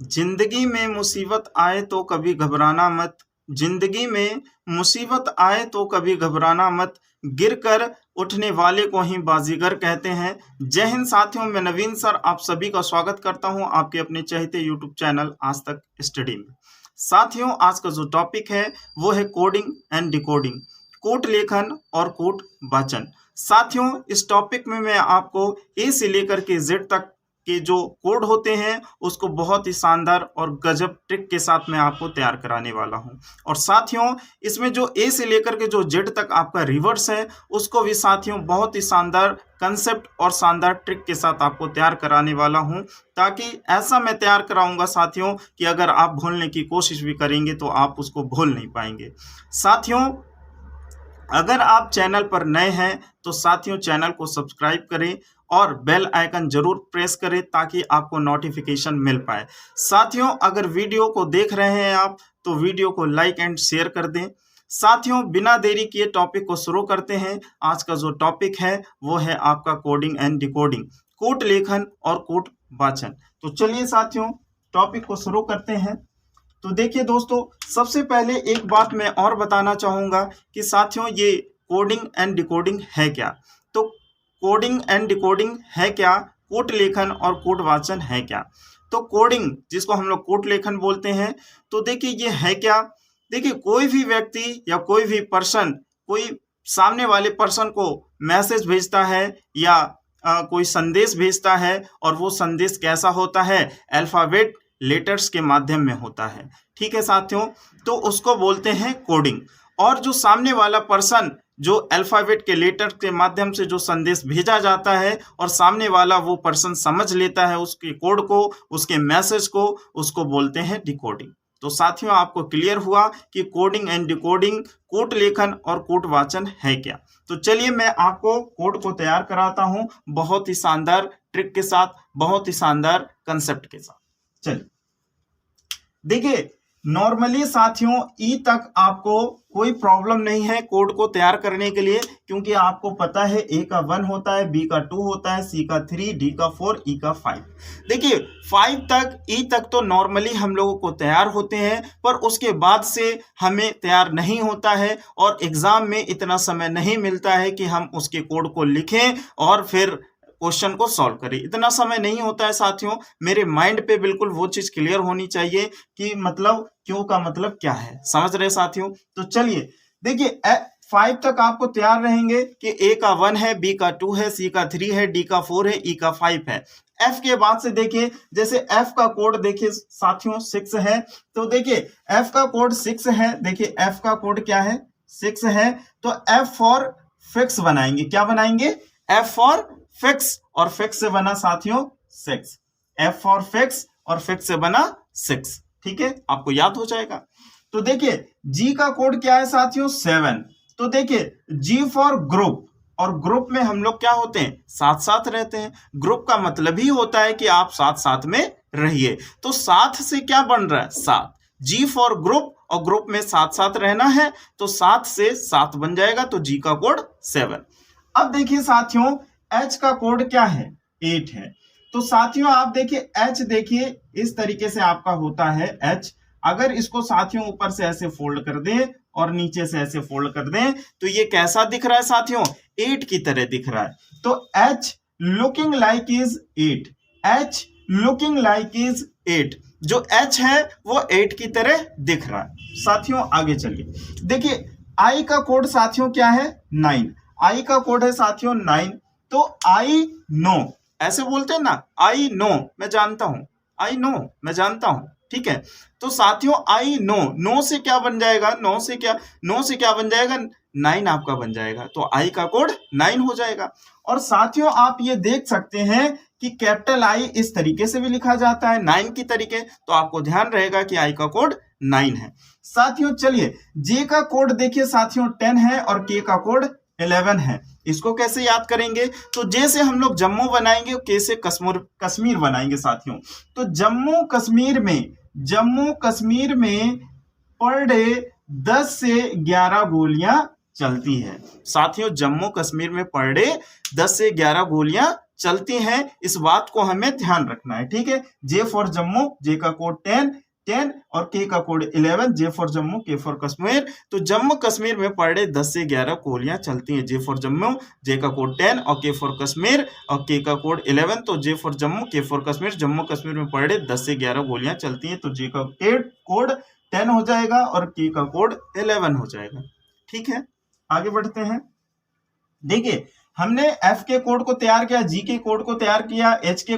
जिंदगी में मुसीबत आए तो कभी घबराना मत। जिंदगी में मुसीबत आए तो कभी घबराना मत। गिरकर उठने वाले को ही बाजीगर कहते हैं। जय हिंद साथियों, मैं नवीन सर आप सभी का स्वागत करता हूं आपके अपने चहेते यूट्यूब चैनल आज तक स्टडी में। साथियों, आज का जो टॉपिक है वो है कोडिंग एंड डिकोडिंग, कोड लेखन और कोड वाचन। साथियों, इस टॉपिक में मैं आपको ए से लेकर के जेड तक के जो कोड होते हैं उसको बहुत ही शानदार और गजब ट्रिक के साथ मैं आपको तैयार कराने वाला हूं। और साथियों, इसमें जो ए से लेकर के जो जेड तक आपका रिवर्स है उसको भी साथियों बहुत ही शानदार कंसेप्ट और शानदार ट्रिक के साथ आपको तैयार कराने वाला हूं, ताकि ऐसा मैं तैयार कराऊंगा साथियों कि अगर आप भूलने की कोशिश भी करेंगे तो आप उसको भूल नहीं पाएंगे। साथियों, अगर आप चैनल पर नए हैं तो साथियों चैनल को सब्सक्राइब करें और बेल आइकन जरूर प्रेस करें ताकि आपको नोटिफिकेशन मिल पाए। साथियों, अगर वीडियो को देख रहे हैं आप तो वीडियो को लाइक एंड शेयर कर दें। साथियों, बिना देरी किए टॉपिक को शुरू करते हैं। आज का जो टॉपिक है वो है आपका कोडिंग एंड डिकोडिंग, कोड लेखन और कोड वाचन। तो चलिए साथियों टॉपिक को शुरू करते हैं। तो देखिए दोस्तों, सबसे पहले एक बात मैं और बताना चाहूंगा कि साथियों ये कोडिंग एंड डिकोडिंग है क्या। तो कोडिंग एंड डिकोडिंग है क्या, कोड लेखन और कोड वाचन है क्या। तो कोडिंग, जिसको हम लोग कोड लेखन बोलते हैं, तो देखिए ये है क्या। देखिए, कोई भी व्यक्ति या कोई भी पर्सन कोई सामने वाले पर्सन को मैसेज भेजता है या कोई संदेश भेजता है, और वो संदेश कैसा होता है, अल्फाबेट लेटर्स के माध्यम में होता है। ठीक है साथियों, तो उसको बोलते हैं कोडिंग। और जो सामने वाला पर्सन जो अल्फाबेट के लेटर के माध्यम से जो संदेश भेजा जाता है और सामने वाला वो पर्सन समझ लेता है उसके कोड को, उसके मैसेज को, उसको बोलते हैं डिकोडिंग। तो साथियों, आपको क्लियर हुआ कि कोडिंग एंड डिकोडिंग, कोड लेखन और कोड वाचन है क्या। तो चलिए मैं आपको कोड को तैयार कराता हूं बहुत ही शानदार ट्रिक के साथ, बहुत ही शानदार कंसेप्ट के साथ। चलिए देखिए, नॉर्मली साथियों ई तक आपको कोई प्रॉब्लम नहीं है कोड को तैयार करने के लिए, क्योंकि आपको पता है ए का 1 होता है, बी का 2 होता है, सी का 3, डी का 4, ई का 5। देखिए 5 तक, ई तक तो नॉर्मली हम लोगों को तैयार होते हैं, पर उसके बाद से हमें तैयार नहीं होता है और एग्जाम में इतना समय नहीं मिलता है कि हम उसके कोड को लिखें और फिर क्वेश्चन को सॉल्व करें। इतना समय नहीं होता है साथियों। मेरे माइंड पे बिल्कुल वो चीज क्लियर होनी चाहिए कि मतलब क्यों का मतलब क्या है, समझ रहे साथियों। तो चलिए देखिए, 5 तक आपको तैयार रहेंगे कि ए का 1 है, बी का 2 है, सी का 3 है, डी का 4 है, ई का 5 है। एफ के बाद से देखिए, जैसे एफ का कोड देखिए साथियों 6 है, तो देखिए एफ का कोड 6 है। देखिए एफ का कोड क्या है, 6 है। तो एफ फॉर फिक्स बनाएंगे, क्या बनाएंगे, एफ फॉर फिक्स, और फिक्स से बना साथियों 6। एफ फॉर फिक्स और फिक्स से बना 6। ठीक है, आपको याद हो जाएगा। तो देखिए जी का कोड क्या है साथियों, 7। तो देखिए जी फॉर ग्रुप, और ग्रुप में हम लोग क्या होते हैं, साथ साथ रहते हैं। ग्रुप का मतलब ही होता है कि आप साथ साथ में रहिए। तो साथ से क्या बन रहा है, 7। जी फॉर ग्रुप, और ग्रुप में साथ साथ रहना है, तो 7 से 7 बन जाएगा, तो जी का कोड 7। अब देखिए साथियों एच का कोड क्या है, 8 है। तो साथियों आप देखिए एच, देखिए इस तरीके से आपका होता है एच। अगर इसको साथियों ऊपर से ऐसे फोल्ड कर दें और नीचे से ऐसे फोल्ड कर दें तो ये कैसा दिख रहा है साथियों, 8 की तरह दिख रहा है। तो H looking like is 8, H looking like is 8। जो एच है वो 8 की तरह दिख रहा है। साथियों आगे चलिए, देखिए आई का कोड साथियों क्या है, 9। आई का कोड है साथियों 9। तो आई नो, ऐसे बोलते हैं ना, आई नो मैं जानता हूं, आई नो मैं जानता हूं। ठीक है, तो साथियों आई नो, नो से क्या बन जाएगा, नो से क्या बन जाएगा, 9 आपका बन जाएगा। तो आई का कोड 9 हो जाएगा। और साथियों आप ये देख सकते हैं कि कैपिटल आई इस तरीके से भी लिखा जाता है 9 की तरीके, तो आपको ध्यान रहेगा कि आई का कोड 9 है। साथियों चलिए जे का कोड देखिए साथियों 10 है और के का कोड 11 है। इसको कैसे याद करेंगे, तो जे से हम लोग जम्मू बनाएंगे और के से कश्मीर बनाएंगे साथियों। तो जम्मू कश्मीर में पर डे 10 से 11 गोलियां चलती है। साथियों जम्मू कश्मीर में पर डे 10 से 11 गोलियां चलती हैं, इस बात को हमें ध्यान रखना है। ठीक है, जे फॉर जम्मू, जे का कोड 10 और के का कोड 11, जे फॉर जम्मू, के फॉर कश्मीर। तो जम्मू कश्मीर में पर डे 10 से 11 गोलियां चलती हैं। जे फॉर जम्मू, जे का कोड 10 और के फॉर कश्मीर और के का कोड 11। तो जे फॉर जम्मू, के फॉर कश्मीर, जम्मू कश्मीर में पर डे 10 से 11 गोलियां चलती हैं। तो जे का कोड 10 हो जाएगा और के का कोड 11 हो जाएगा। ठीक है, आगे बढ़ते हैं। देखिए, हमने एफ के कोड को तैयार किया, जी के कोड को तैयार किया, एच के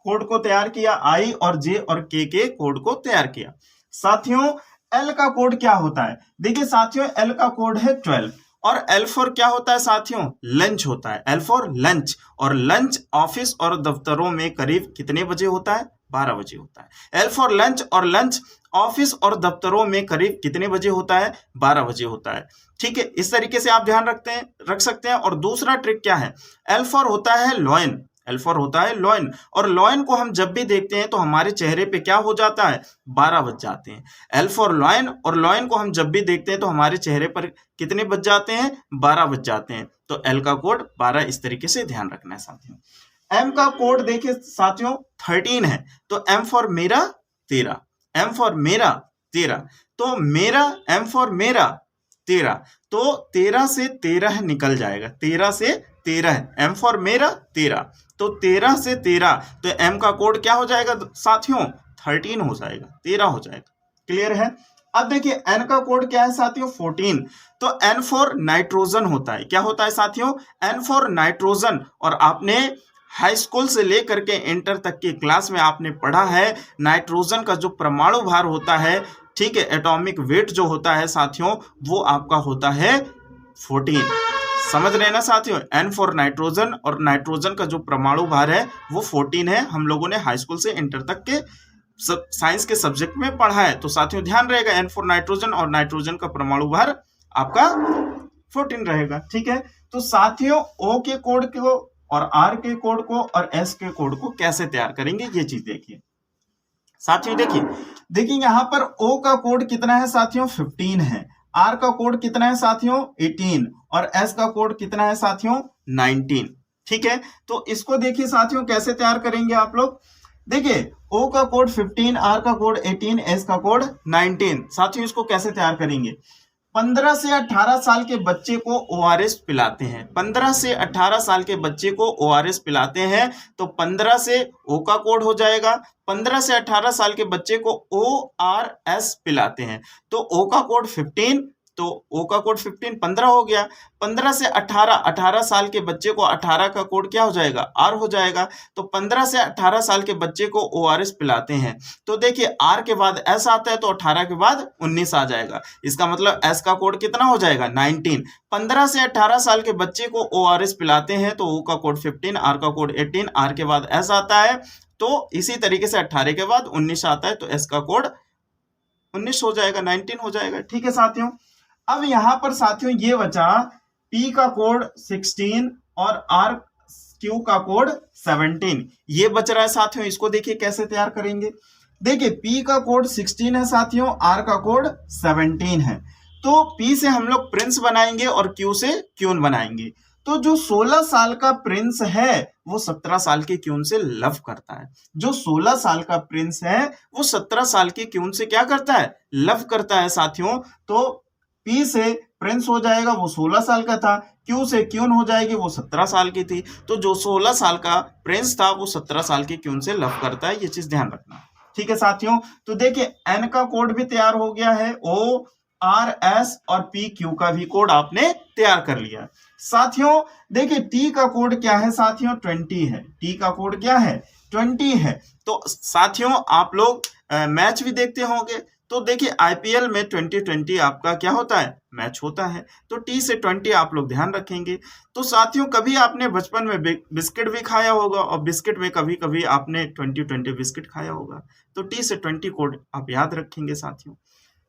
कोड को तैयार किया, आई और जे और के कोड को तैयार किया। साथियों, एल का कोड क्या होता है? देखिए साथियों, एल का कोड है 12 और एल फॉर क्या होता है साथियों? लंच होता है। एल फॉर लंच, और लंच ऑफिस और दफ्तरों में करीब कितने बजे होता है? 12 बजे होता है। एल फॉर लंच, और लंच ऑफिस और दफ्तरों में करीब कितने बजे होता है? 12 बजे होता है। ठीक है, इस तरीके से आप ध्यान रख सकते हैं। और दूसरा ट्रिक क्या है? एल फॉर होता है लॉयन, एल फॉर होता है लॉयन, और लॉयन को हम जब भी देखते हैं तो हमारे चेहरे पे क्या हो जाता है? 12 बज जाते हैं। एल फॉर लॉयन, और लॉयन को हम जब भी देखते हैं तो हमारे चेहरे पर कितने बज जाते हैं? 12 बज जाते हैं। तो एल का कोड 12, इस तरीके से ध्यान रखना है साथियों। एम का कोड देखिए साथियों 13 है। तो एम फॉर मेरा 13, एम फॉर मेरा 13, तो मेरा, एम फॉर मेरा 13, तो 13 से 13 निकल जाएगा, 13 से 13, एम फॉर मेरा 13, तो 13 से 13, तो एम का कोड क्या हो जाएगा साथियों? 13 हो जाएगा, 13 हो जाएगा। क्लियर है? अब देखिए एन का कोड क्या है साथियों? 14। तो एन फॉर नाइट्रोजन होता है। क्या होता है साथियों? N for nitrogen. और आपने हाई स्कूल से लेकर के इंटर तक की क्लास में आपने पढ़ा है, नाइट्रोजन का जो परमाणु भार होता है, ठीक है, एटॉमिक वेट जो होता है साथियों, वो आपका होता है 14। समझ रहे हैं ना साथियों? एन फॉर नाइट्रोजन, और नाइट्रोजन का जो परमाणु भार है वो 14 है। हम लोगों ने हाई स्कूल से इंटर तक के साइंस के सब्जेक्ट में पढ़ा है। तो साथियों ध्यान रहेगा, एन फॉर नाइट्रोजन, और नाइट्रोजन का परमाणु भार आपका 14 रहेगा। ठीक है, तो साथियों ओ के कोड को और आर के कोड को और एस के कोड को कैसे तैयार करेंगे, ये चीज देखिए साथियों। देखिए यहाँ पर ओ का कोड कितना है साथियों? 15 है। आर का कोड कितना है साथियों? 18, और एस का कोड कितना है साथियों? 19। ठीक है, तो इसको देखिए साथियों कैसे तैयार करेंगे आप लोग। देखिए ओ का कोड 15, आर का कोड 18, एस का कोड 19। साथियों इसको कैसे तैयार करेंगे? 15 से 18 साल के बच्चे को ओआरएस पिलाते हैं, 15 से 18 साल के बच्चे को ओआरएस पिलाते हैं, तो 15 से ओ का कोड हो जाएगा। 15 से 18 साल के बच्चे को ओआरएस पिलाते हैं, तो ओ का कोड 15, तो ओ का कोड 15 15 हो गया। 15 से 18 साल के बच्चे को 18 का कोड क्या हो जाएगा? आर हो जाएगा। तो 15 से 18 साल के बच्चे को ओआरएस पिलाते हैं, तो देखिए आर के बाद एस आता है, तो 18 के बाद 19 आ जाएगा। इसका मतलब एस का कोड कितना हो जाएगा? 19। 15 से 18 साल के बच्चे को ओआरएस पिलाते हैं, तो ओ का कोड 15, आर का कोड 18, आर के बाद एस आता है, तो इसी तरीके से 18 के बाद 19 आता है, तो एस का कोड 19 हो जाएगा, 19 हो जाएगा। ठीक है साथियों, अब यहां पर साथियों ये बचा पी का कोड 16 और आर क्यू का कोड 17, ये बच रहा है साथियों। इसको देखिए कैसे तैयार करेंगे। देखिए पी का कोड 16 है साथियों, आर का कोड 17 है, तो पी से हम लोग प्रिंस बनाएंगे और क्यू से क्यून बनाएंगे। तो जो 16 साल का प्रिंस है वो 17 साल के क्यून से लव करता है। जो 16 साल का प्रिंस है वो 17 साल के क्यून से क्या करता है? लव करता है साथियों। तो पी से प्रिंस हो जाएगा, वो 16 साल का था, क्यू से क्यून हो जाएगी, वो 17 साल की थी, तो जो 16 साल का प्रिंस था वो 17 साल के क्यून से लव करता है। ये चीज ध्यान रखना। ठीक है साथियों, तो देखिए एन का कोड भी तैयार हो गया है, ओ आर एस और पी क्यू का भी कोड आपने तैयार कर लिया। साथियों देखिए टी का कोड क्या है साथियों? 20 है। टी का कोड क्या है? 20 है। तो साथियों आप लोग मैच भी देखते होंगे, तो देखिए आईपीएल में 2020 आपका क्या होता है? मैच होता है। तो टी से 20 आप लोग ध्यान रखेंगे। तो साथियों कभी आपने बचपन में बिस्किट भी खाया होगा, और बिस्किट में कभी कभी आपने 2020 बिस्किट खाया होगा, तो टी से 20 कोड आप याद रखेंगे साथियों।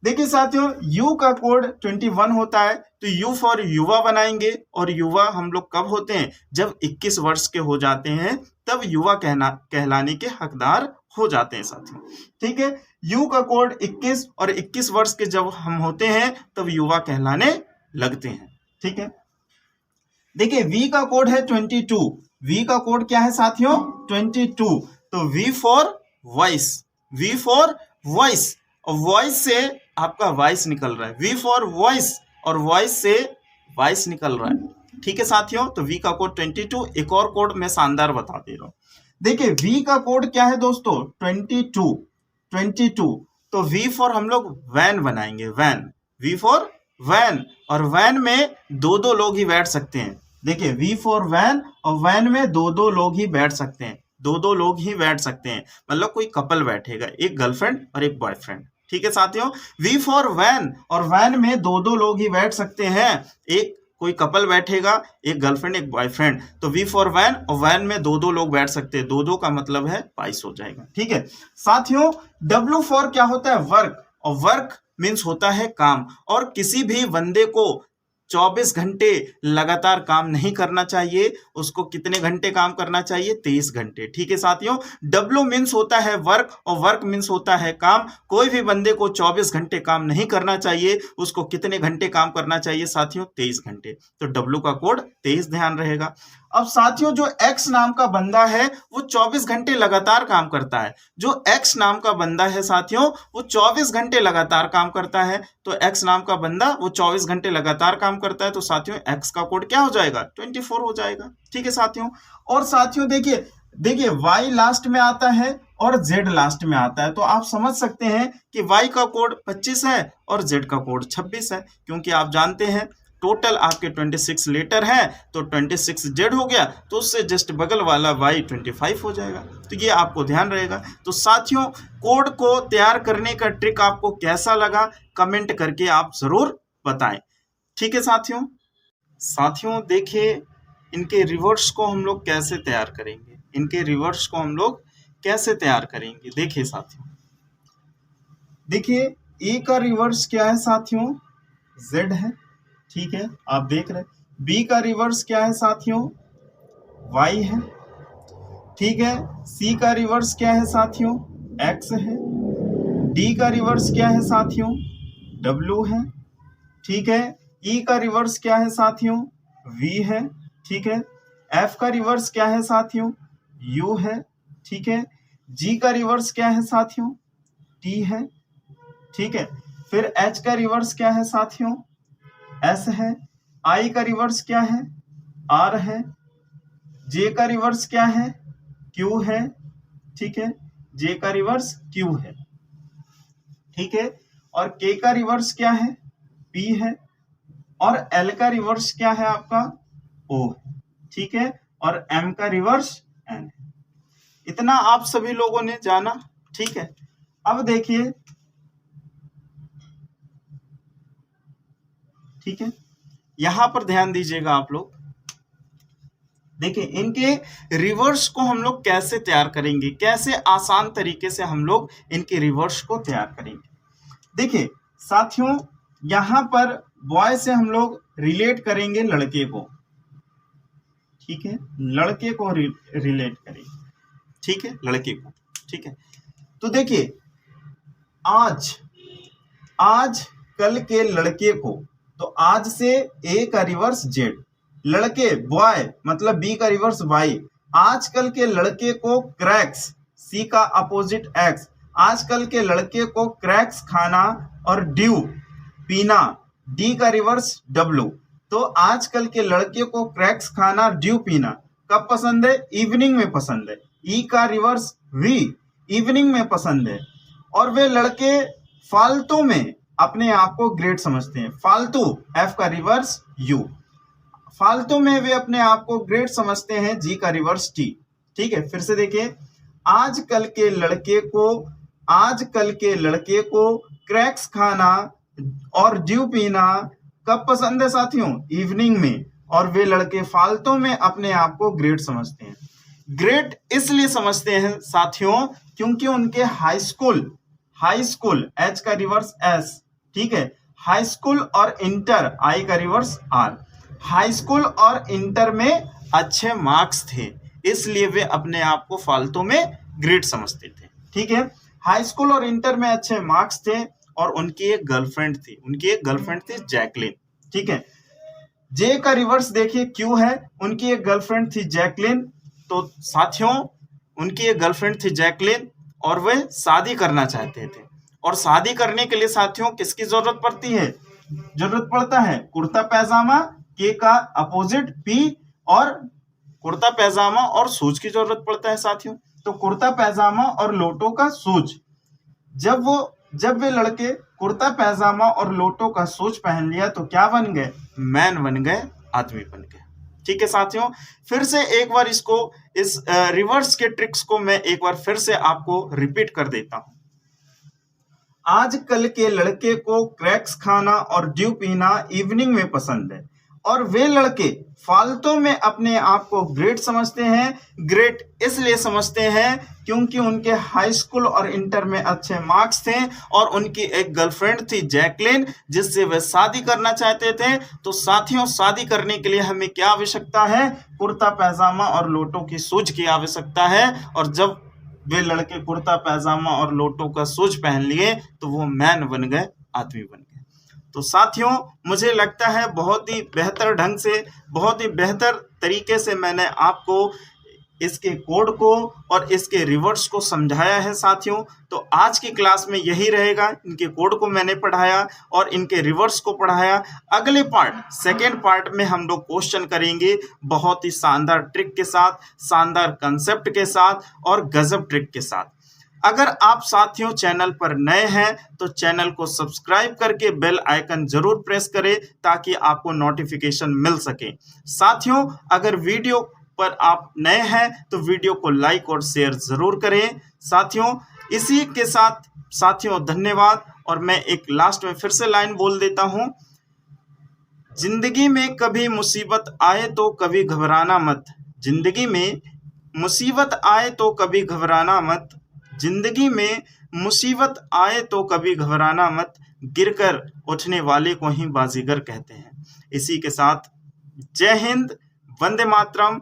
देखिए साथियों यू का कोड 21 होता है, तो यू फॉर युवा बनाएंगे, और युवा हम लोग कब होते हैं? जब 21 वर्ष के हो जाते हैं, तब युवा कहलाने के हकदार हो जाते हैं साथियों। ठीक है, यू का कोड 21, और 21 वर्ष के जब हम होते हैं तब युवा कहलाने लगते हैं। ठीक है, देखिए वी का कोड है 22। V का कोड क्या है साथियों 22। तो V for voice, V for voice, और वॉइस से आपका वॉइस निकल रहा है, V फॉर वॉइस, और वॉइस से वॉइस निकल रहा है। ठीक है साथियों, तो V का कोड 22। एक और कोड मैं शानदार बता दे रहा हूं, देखिए V का कोड क्या है दोस्तों 22। तो V फॉर हम लोग वैन बनाएंगे, वैन, V फॉर वैन, और वैन में दो लोग ही बैठ सकते हैं। देखिए V फॉर वैन, और वैन में दो लोग ही बैठ सकते हैं, दो लोग ही बैठ सकते हैं, मतलब कोई कपल बैठेगा, एक गर्लफ्रेंड और एक बॉयफ्रेंड। ठीक है साथियों, V फॉर वैन, और वैन में दो लोग ही बैठ सकते हैं, एक कोई कपल बैठेगा, एक गर्लफ्रेंड एक बॉयफ्रेंड। तो V फॉर वैन, और वैन में दो लोग बैठ सकते हैं, दो का मतलब है 22 हो जाएगा। ठीक है साथियों, W फॉर क्या होता है वर्क, और वर्क मीन्स होता है काम, और किसी भी बंदे को 24 घंटे लगातार काम नहीं करना चाहिए, उसको कितने घंटे काम करना चाहिए 23 घंटे। ठीक है साथियों, W मीन्स होता है वर्क, और वर्क मीन्स होता है काम। कोई भी बंदे को 24 घंटे काम नहीं करना चाहिए, उसको कितने घंटे काम करना चाहिए साथियों 23 घंटे। तो W का कोड 23 ध्यान रहेगा। अब साथियों जो X नाम का बंदा है वो 24 घंटे लगातार काम करता है, जो X नाम का बंदा है साथियों वो 24 घंटे लगातार काम करता है। तो X नाम का बंदा वो 24 घंटे लगातार काम करता है, तो साथियों X का कोड क्या हो जाएगा 24 हो जाएगा। ठीक है साथियों, और साथियों देखिए Y लास्ट में आता है और Z लास्ट में आता है, तो आप समझ सकते हैं कि Y का कोड 25 है और Z का कोड 26 है, क्योंकि आप जानते हैं टोटल आपके 26 लेटर हैं, तो 26 Z हो गया, तो उससे जस्ट बगल वाला Y 25 हो जाएगा। तो ये आपको ध्यान रहेगा। तो साथियों कोड को तैयार करने का ट्रिक आपको कैसा लगा कमेंट करके आप जरूर बताएं। ठीक है साथियों देखिए इनके रिवर्स को हम लोग कैसे तैयार करेंगे, इनके रिवर्स को हम लोग कैसे तैयार करेंगे। देखिए साथियों, देखिए ए का रिवर्स क्या है साथियों Z है, ठीक है आप देख रहे हैं। बी का रिवर्स क्या है साथियों Y है, ठीक है। सी का रिवर्स क्या है साथियों X है। डी का रिवर्स क्या है साथियों W है, ठीक है। ई का रिवर्स क्या है साथियों V है, ठीक है। F का रिवर्स क्या है साथियों U है, ठीक है। G का रिवर्स क्या है साथियों T है, ठीक है। फिर H का रिवर्स क्या है साथियों S है। I का रिवर्स क्या है R है। J का रिवर्स क्या है Q है, ठीक है। J का रिवर्स Q है, ठीक है। और K का रिवर्स क्या है P है, और L का रिवर्स क्या है आपका O है, ठीक है। और M का रिवर्स N है। इतना आप सभी लोगों ने जाना, ठीक है। अब देखिए, ठीक है, यहां पर ध्यान दीजिएगा आप लोग। देखिए इनके रिवर्स को हम लोग कैसे तैयार करेंगे, कैसे आसान तरीके से हम लोग इनके रिवर्स को तैयार करेंगे। देखिए साथियों यहां पर बॉय से हम लोग रिलेट करेंगे लड़के को, ठीक है, लड़के को रिलेट करेंगे, ठीक है, लड़के को, ठीक है। तो देखिए आज कल के लड़के को, तो आज से ए का रिवर्स जेड, लड़के बॉय मतलब बी का रिवर्स वाई। आजकल के लड़के को क्रैक्स, सी का अपोजिट एक्स, आजकल के लड़के को क्रैक्स खाना और ड्यू पीना, डी का रिवर्स डब्लू। तो आजकल के लड़के को क्रैक्स खाना ड्यू पीना कब पसंद है इवनिंग में पसंद है। ई का रिवर्स वी, इवनिंग में पसंद है। और वे लड़के फालतू में अपने आप को ग्रेट समझते हैं, फालतू एफ का रिवर्स यू, फालतू में वे अपने आप को ग्रेट समझते हैं, जी का रिवर्स टी, ठीक है। फिर से देखिए आजकल के लड़के को क्रैक्स खाना और ड्यू पीना कब पसंद है साथियों इवनिंग में, और वे लड़के फालतू में अपने आप को ग्रेट समझते हैं। ग्रेट इसलिए समझते हैं साथियों क्योंकि उनके हाई स्कूल एच का रिवर्स एस, ठीक है, हाई स्कूल और इंटर आई का रिवर्स आर, हाई स्कूल और इंटर में अच्छे मार्क्स थे, इसलिए वे अपने आप को फालतू में ग्रेट समझते थे, ठीक है। हाई स्कूल और इंटर में अच्छे मार्क्स थे और उनकी एक गर्लफ्रेंड थी जैकलिन, ठीक है। जे का रिवर्स देखिए क्यू है, उनकी एक गर्लफ्रेंड थी जैकलिन, तो साथियों उनकी एक गर्लफ्रेंड थी जैकलिन और वे शादी करना चाहते थे। और शादी करने के लिए साथियों किसकी जरूरत पड़ती है? जरूरत पड़ता है कुर्ता पैजामा के का अपोजिट पी और कुर्ता पैजामा और शूज की जरूरत पड़ता है साथियों। तो कुर्ता पैजामा और लोटो का शूज, जब वे लड़के कुर्ता पैजामा और लोटो का शूज पहन लिया तो क्या बन गए? मैन बन गए, आदमी बन गए। ठीक है साथियों, फिर से एक बार इस रिवर्स के ट्रिक्स को मैं एक बार फिर से आपको रिपीट कर देता हूं। आजकल के लड़के को क्रैक्स खाना और ड्यू पीना इवनिंग में पसंद है और वे लड़के फालतू में अपने आप को ग्रेट समझते हैं। ग्रेट इसलिए समझते हैं क्योंकि उनके हाई स्कूल और इंटर में अच्छे मार्क्स थे और उनकी एक गर्लफ्रेंड थी जैकलिन जिससे वे शादी करना चाहते थे। तो साथियों शादी करने के लिए हमें क्या आवश्यकता है? कुर्ता पैजामा और लोटो की शूज की आवश्यकता है। और जब वे लड़के कुर्ता पैजामा और लोटो का शूज पहन लिए तो वो मैन बन गए, आदमी बन गए। तो साथियों मुझे लगता है बहुत ही बेहतर ढंग से, बहुत ही बेहतर तरीके से मैंने आपको इसके कोड को और इसके रिवर्स को समझाया है साथियों। तो आज की क्लास में यही रहेगा, इनके कोड को मैंने पढ़ाया और इनके रिवर्स को पढ़ाया। अगले पार्ट सेकेंड पार्ट में हम लोग क्वेश्चन करेंगे बहुत ही शानदार ट्रिक के साथ, शानदार कंसेप्ट के साथ और गजब ट्रिक के साथ। अगर आप साथियों चैनल पर नए हैं तो चैनल को सब्सक्राइब करके बेल आइकन जरूर प्रेस करें ताकि आपको नोटिफिकेशन मिल सके। साथियों अगर वीडियो पर आप नए हैं तो वीडियो को लाइक और शेयर जरूर करें। साथियों इसी के साथ साथियों धन्यवाद। और मैं एक लास्ट में फिर से लाइन बोल देता हूं, जिंदगी में कभी मुसीबत आए तो कभी घबराना मत। जिंदगी में मुसीबत आए तो कभी घबराना मत। जिंदगी में मुसीबत आए तो कभी घबराना मत। गिरकर उठने वाले को ही बाजीगर कहते हैं। इसी के साथ जय हिंद, वंदे मातरम।